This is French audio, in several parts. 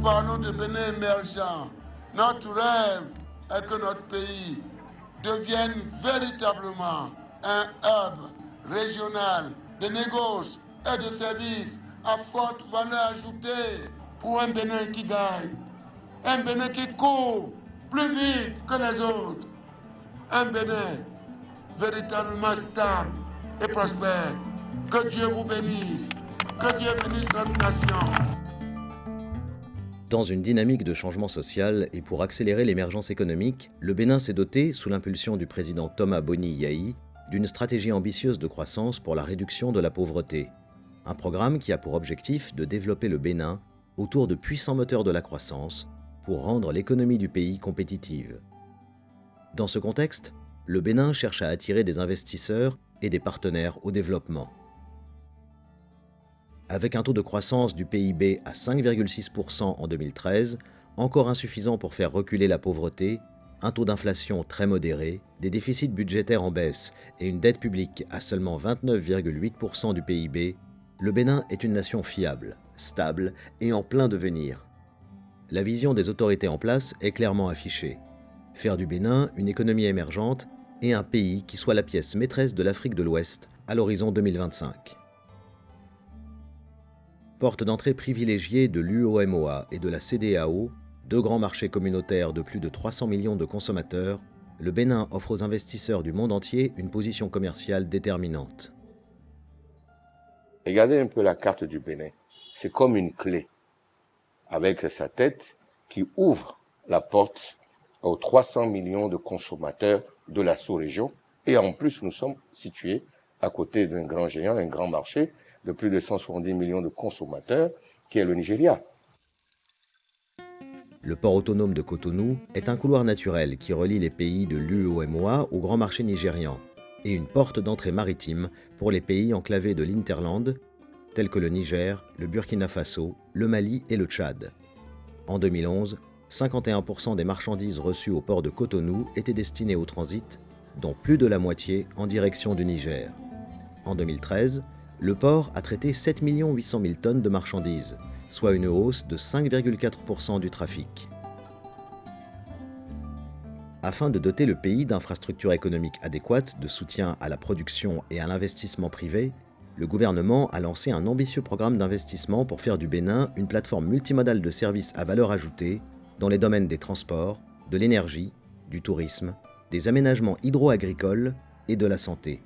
parlons de Bénin émergent, notre rêve est que notre pays devienne véritablement un hub régional de négoce et de services à forte valeur ajoutée pour un Bénin qui gagne, un Bénin qui court plus vite que les autres, un Bénin véritablement stable et prospère. Que Dieu vous bénisse, que Dieu bénisse notre nation. Dans une dynamique de changement social et pour accélérer l'émergence économique, le Bénin s'est doté, sous l'impulsion du président Thomas Boni Yahi, d'une stratégie ambitieuse de croissance pour la réduction de la pauvreté. Un programme qui a pour objectif de développer le Bénin autour de puissants moteurs de la croissance pour rendre l'économie du pays compétitive. Dans ce contexte, le Bénin cherche à attirer des investisseurs et des partenaires au développement. Avec un taux de croissance du PIB à 5,6% en 2013, encore insuffisant pour faire reculer la pauvreté, un taux d'inflation très modéré, des déficits budgétaires en baisse et une dette publique à seulement 29,8% du PIB, le Bénin est une nation fiable, stable et en plein devenir. La vision des autorités en place est clairement affichée. Faire du Bénin une économie émergente et un pays qui soit la pièce maîtresse de l'Afrique de l'Ouest à l'horizon 2025. Porte d'entrée privilégiée de l'UOMOA et de la CEDEAO, deux grands marchés communautaires de plus de 300 millions de consommateurs, le Bénin offre aux investisseurs du monde entier une position commerciale déterminante. Regardez un peu la carte du Bénin. C'est comme une clé, avec sa tête qui ouvre la porte aux 300 millions de consommateurs de la sous-région. Et en plus, nous sommes situés à côté d'un grand géant, un grand marché de plus de 170 millions de consommateurs, qui est le Nigeria. Le port autonome de Cotonou est un couloir naturel qui relie les pays de l'UOMOA au grand marché nigérian et une porte d'entrée maritime pour les pays enclavés de l'Hinterland, tels que le Niger, le Burkina Faso, le Mali et le Tchad. En 2011, 51% des marchandises reçues au port de Cotonou étaient destinées au transit, dont plus de la moitié en direction du Niger. En 2013, le port a traité 7 800 000 tonnes de marchandises, soit une hausse de 5,4% du trafic. Afin de doter le pays d'infrastructures économiques adéquates de soutien à la production et à l'investissement privé, le gouvernement a lancé un ambitieux programme d'investissement pour faire du Bénin une plateforme multimodale de services à valeur ajoutée dans les domaines des transports, de l'énergie, du tourisme, des aménagements hydro-agricoles et de la santé.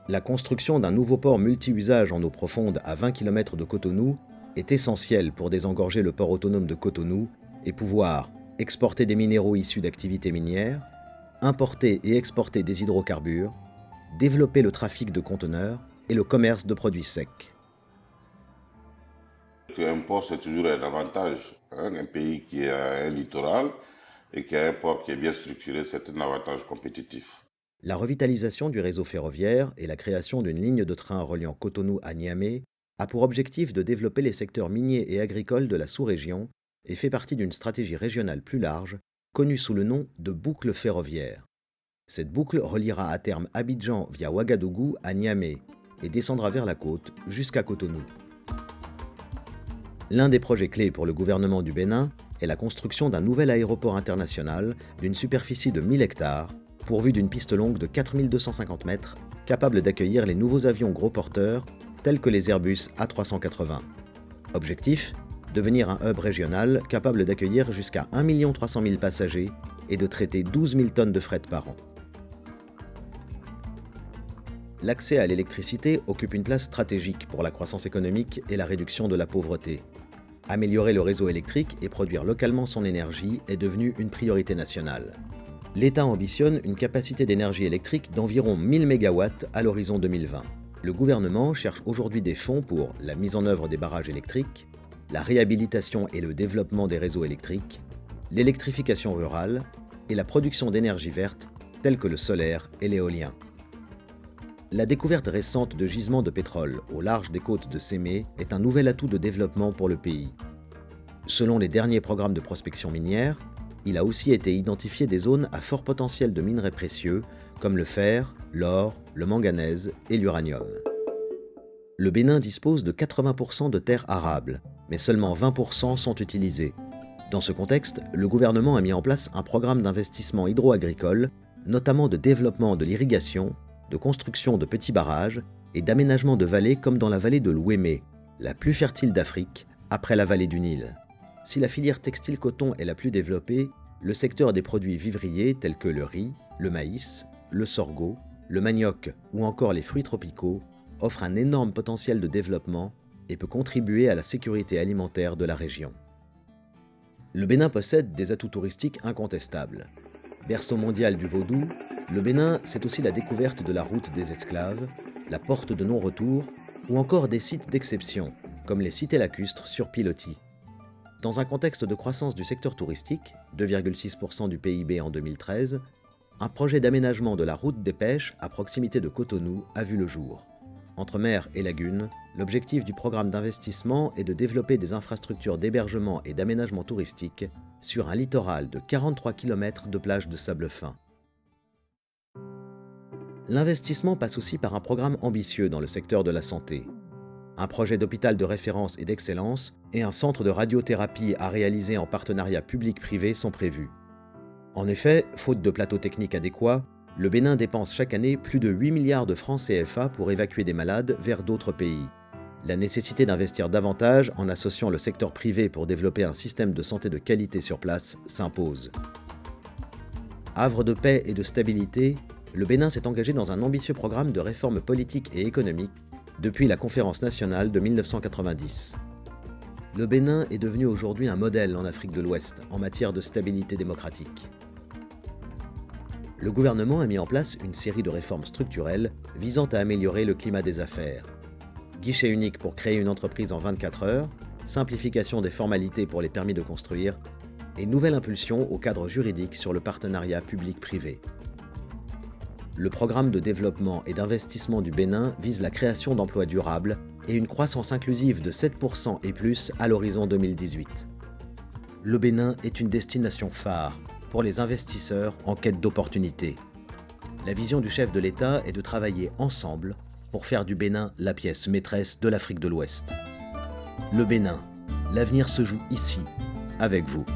La construction d'un nouveau port multi-usage en eau profonde à 20 km de Cotonou est essentielle pour désengorger le port autonome de Cotonou et pouvoir exporter des minéraux issus d'activités minières, importer et exporter des hydrocarbures, développer le trafic de conteneurs et le commerce de produits secs. Un port, c'est toujours un avantage. Un pays qui a un littoral et qui a un port qui est bien structuré, c'est un avantage compétitif. La revitalisation du réseau ferroviaire et la création d'une ligne de train reliant Cotonou à Niamey a pour objectif de développer les secteurs miniers et agricoles de la sous-région et fait partie d'une stratégie régionale plus large, connue sous le nom de boucle ferroviaire. Cette boucle reliera à terme Abidjan via Ouagadougou à Niamey et descendra vers la côte jusqu'à Cotonou. L'un des projets clés pour le gouvernement du Bénin est la construction d'un nouvel aéroport international d'une superficie de 1000 hectares, pourvu d'une piste longue de 4250 mètres, capable d'accueillir les nouveaux avions gros porteurs, tels que les Airbus A380. Objectif : devenir un hub régional capable d'accueillir jusqu'à 1 300 000 passagers et de traiter 12 000 tonnes de fret par an. L'accès à l'électricité occupe une place stratégique pour la croissance économique et la réduction de la pauvreté. Améliorer le réseau électrique et produire localement son énergie est devenu une priorité nationale. L'État ambitionne une capacité d'énergie électrique d'environ 1000 MW à l'horizon 2020. Le gouvernement cherche aujourd'hui des fonds pour la mise en œuvre des barrages électriques, la réhabilitation et le développement des réseaux électriques, l'électrification rurale et la production d'énergie verte telles que le solaire et l'éolien. La découverte récente de gisements de pétrole au large des côtes de Sémé est un nouvel atout de développement pour le pays. Selon les derniers programmes de prospection minière, il a aussi été identifié des zones à fort potentiel de minerais précieux comme le fer, l'or, le manganèse et l'uranium. Le Bénin dispose de 80% de terres arables, mais seulement 20% sont utilisés. Dans ce contexte, le gouvernement a mis en place un programme d'investissement hydro-agricole, notamment de développement de l'irrigation, de construction de petits barrages et d'aménagement de vallées comme dans la vallée de l'Ouémé, la plus fertile d'Afrique, après la vallée du Nil. Si la filière textile-coton est la plus développée, le secteur des produits vivriers tels que le riz, le maïs, le sorgho, le manioc ou encore les fruits tropicaux offre un énorme potentiel de développement et peut contribuer à la sécurité alimentaire de la région. Le Bénin possède des atouts touristiques incontestables. Berceau mondial du vaudou, le Bénin, c'est aussi la découverte de la route des esclaves, la porte de non-retour ou encore des sites d'exception, comme les cités lacustres sur pilotis. Dans un contexte de croissance du secteur touristique, 2,6% du PIB en 2013, un projet d'aménagement de la route des pêches à proximité de Cotonou a vu le jour. Entre mer et lagune, l'objectif du programme d'investissement est de développer des infrastructures d'hébergement et d'aménagement touristique sur un littoral de 43 km de plages de sable fin. L'investissement passe aussi par un programme ambitieux dans le secteur de la santé. Un projet d'hôpital de référence et d'excellence et un centre de radiothérapie à réaliser en partenariat public-privé sont prévus. En effet, faute de plateaux techniques adéquats, le Bénin dépense chaque année plus de 8 milliards de francs CFA pour évacuer des malades vers d'autres pays. La nécessité d'investir davantage en associant le secteur privé pour développer un système de santé de qualité sur place s'impose. Havre de paix et de stabilité, le Bénin s'est engagé dans un ambitieux programme de réforme politique et économique depuis la Conférence nationale de 1990. Le Bénin est devenu aujourd'hui un modèle en Afrique de l'Ouest en matière de stabilité démocratique. Le gouvernement a mis en place une série de réformes structurelles visant à améliorer le climat des affaires. Guichet unique pour créer une entreprise en 24 heures, simplification des formalités pour les permis de construire et nouvelle impulsion au cadre juridique sur le partenariat public-privé. Le programme de développement et d'investissement du Bénin vise la création d'emplois durables et une croissance inclusive de 7% et plus à l'horizon 2018. Le Bénin est une destination phare pour les investisseurs en quête d'opportunités. La vision du chef de l'État est de travailler ensemble pour faire du Bénin la pièce maîtresse de l'Afrique de l'Ouest. Le Bénin, l'avenir se joue ici, avec vous.